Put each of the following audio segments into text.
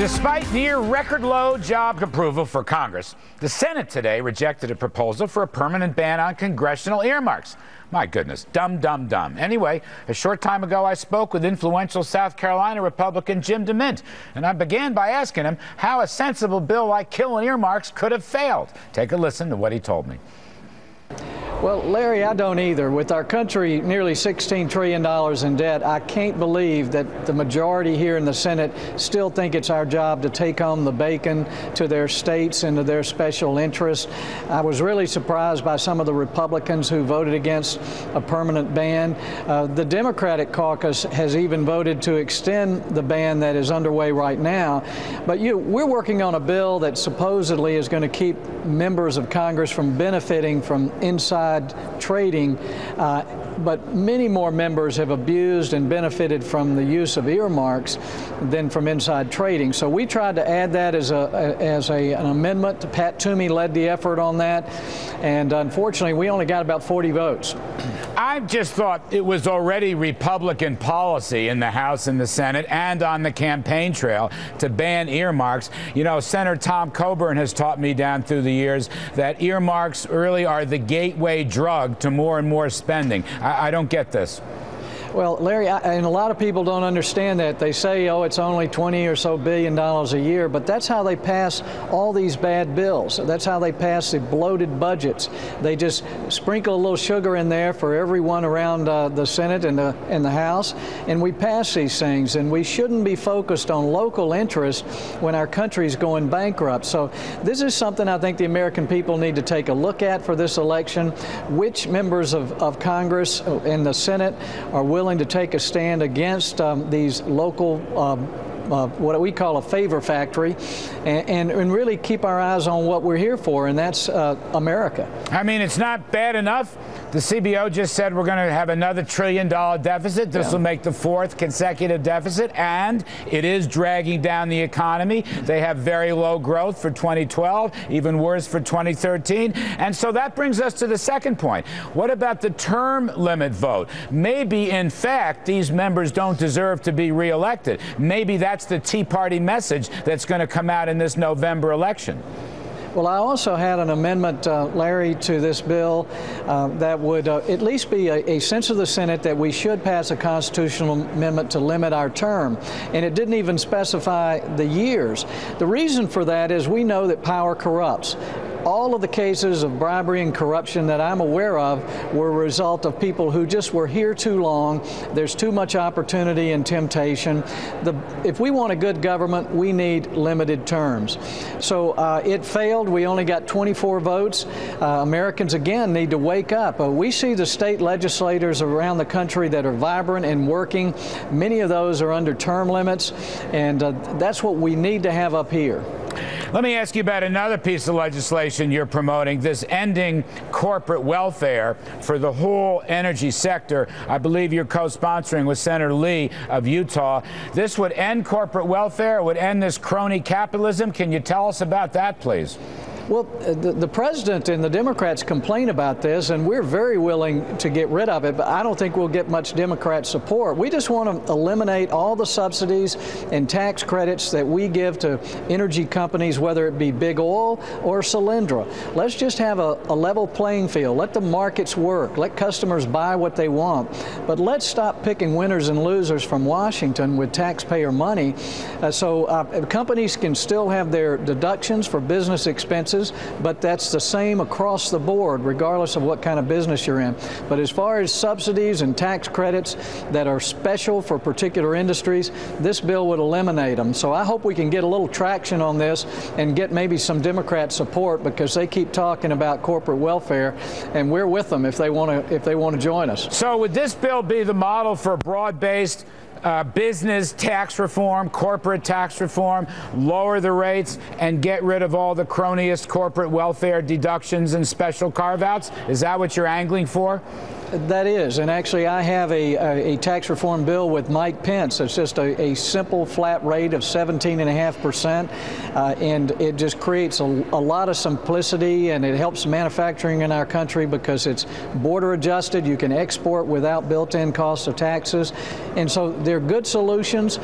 Despite near record-low job approval for Congress, the Senate today rejected a proposal for a permanent ban on congressional earmarks. My goodness, dumb, dumb, dumb. Anyway, a short time ago, I spoke with influential South Carolina Republican Jim DeMint, and I began by asking him how a sensible bill like killing earmarks could have failed. Take a listen to what he told me. Well, Larry, I don't either. With our country nearly $16 trillion in debt, I can't believe that the majority here in the Senate still think it's our job to take home the bacon to their states and to their special interests. I was really surprised by some of the Republicans who voted against a permanent ban. The Democratic caucus has even voted to extend the ban that is underway right now. But we're working on a bill that supposedly is going to keep members of Congress from benefiting from inside trading, but many more members have abused and benefited from the use of earmarks than from inside trading. So we tried to add that as an amendment. Pat Toomey led the effort on that, and unfortunately we only got about 40 votes. I just thought it was already Republican policy in the House and the Senate and on the campaign trail to ban earmarks. You know, Senator Tom Coburn has taught me down through the years that earmarks really are the gateway drug to more and more spending. I don't get this. Well, Larry, and a lot of people don't understand that. They say, oh, it's only $20 or so billion a year, but that's how they pass all these bad bills. That's how they pass the bloated budgets. They just sprinkle a little sugar in there for everyone around the Senate and the House, and we pass these things. And we shouldn't be focused on local interests when our country's going bankrupt. So this is something I think the American people need to take a look at for this election. Which members of Congress and the Senate are willing to take a stand against these local what we call a favor factory, and really keep our eyes on what we're here for, and that's America. I mean, it's not bad enough. The CBO just said we're going to have another $1 trillion deficit. This will make the fourth consecutive deficit, and it is dragging down the economy. They have very low growth for 2012, even worse for 2013. And so that brings us to the second point. What about the term limit vote? Maybe, in fact, these members don't deserve to be reelected. Maybe that's the Tea Party message that's going to come out in this November election. Well, I also had an amendment, Larry, to this bill that would at least be a sense of the Senate that we should pass a constitutional amendment to limit our term. And it didn't even specify the years. The reason for that is we know that power corrupts. All of the cases of bribery and corruption that I'm aware of were a result of people who just were here too long. There's too much opportunity and temptation. If we want a good government, we need limited terms. So it failed. We only got 24 votes. Americans, again, need to wake up. We see the state legislators around the country that are vibrant and working. Many of those are under term limits, and that's what we need to have up here. Let me ask you about another piece of legislation you're promoting, this ending corporate welfare for the whole energy sector. I believe you're co-sponsoring with Senator Lee of Utah. This would end corporate welfare. It would end this crony capitalism. Can you tell us about that, please? Well, the president and the Democrats complain about this, and we're very willing to get rid of it, but I don't think we'll get much Democrat support. We just want to eliminate all the subsidies and tax credits that we give to energy companies, whether it be big oil or Solyndra. Let's just have a level playing field. Let the markets work. Let customers buy what they want. But let's stop picking winners and losers from Washington with taxpayer money so companies can still have their deductions for business expenses, but that's the same across the board, regardless of what kind of business you're in. But as far as subsidies and tax credits that are special for particular industries, this bill would eliminate them. So I hope we can get a little traction on this and get maybe some Democrat support, because they keep talking about corporate welfare, and we're with them if they want to join us. So would this bill be the model for broad-based business tax reform, corporate tax reform, lower the rates, and get rid of all the cronyist corporate welfare deductions and special carve-outs? Is that what you're angling for? That is, and actually I have a tax reform bill with Mike Pence. It's just a simple flat rate of 17.5%, and it just creates a lot of simplicity, and it helps manufacturing in our country because it's border adjusted. You can export without built-in cost of taxes, and so they're good solutions.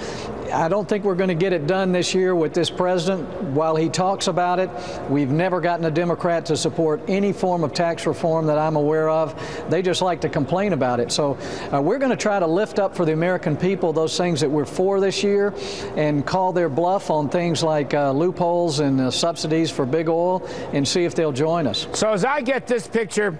I don't think we're going to get it done this year with this president. While he talks about it, we've never gotten a Democrat to support any form of tax reform that I'm aware of. They just like to complain about it. So we're going to try to lift up for the American people those things that we're for this year and call their bluff on things like loopholes and subsidies for big oil and see if they'll join us. So as I get this picture,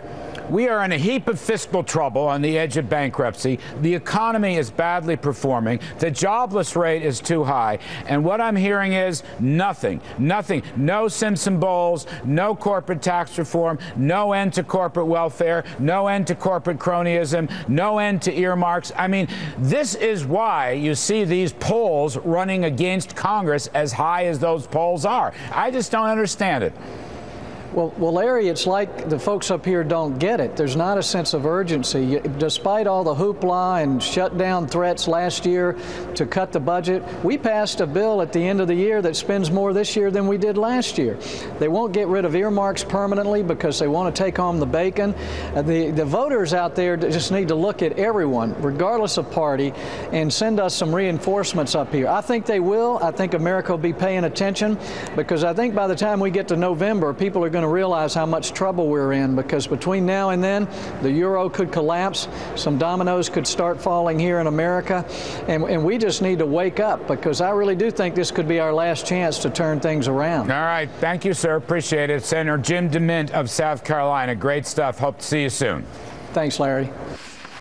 we are in a heap of fiscal trouble on the edge of bankruptcy. The economy is badly performing. The jobless rate is too high. And what I'm hearing is nothing. No Simpson Bowls, no corporate tax reform, no end to corporate welfare, no end to corporate cronyism, no end to earmarks. I mean, this is why you see these polls running against Congress as high as those polls are. I just don't understand it. Well, Larry, it's like the folks up here don't get it. There's not a sense of urgency. Despite all the hoopla and shutdown threats last year to cut the budget, we passed a bill at the end of the year that spends more this year than we did last year. They won't get rid of earmarks permanently because they want to take home the bacon. The voters out there just need to look at everyone, regardless of party, and send us some reinforcements up here. I think they will. I think America will be paying attention because I think by the time we get to November, people are going to realize how much trouble we're in, because between now and then the euro could collapse, some dominoes could start falling here in America, and we just need to wake up, because I really do think this could be our last chance to turn things around. All right. Thank you, sir. Appreciate it. Senator Jim DeMint of South Carolina. Great stuff. Hope to see you soon. Thanks, Larry.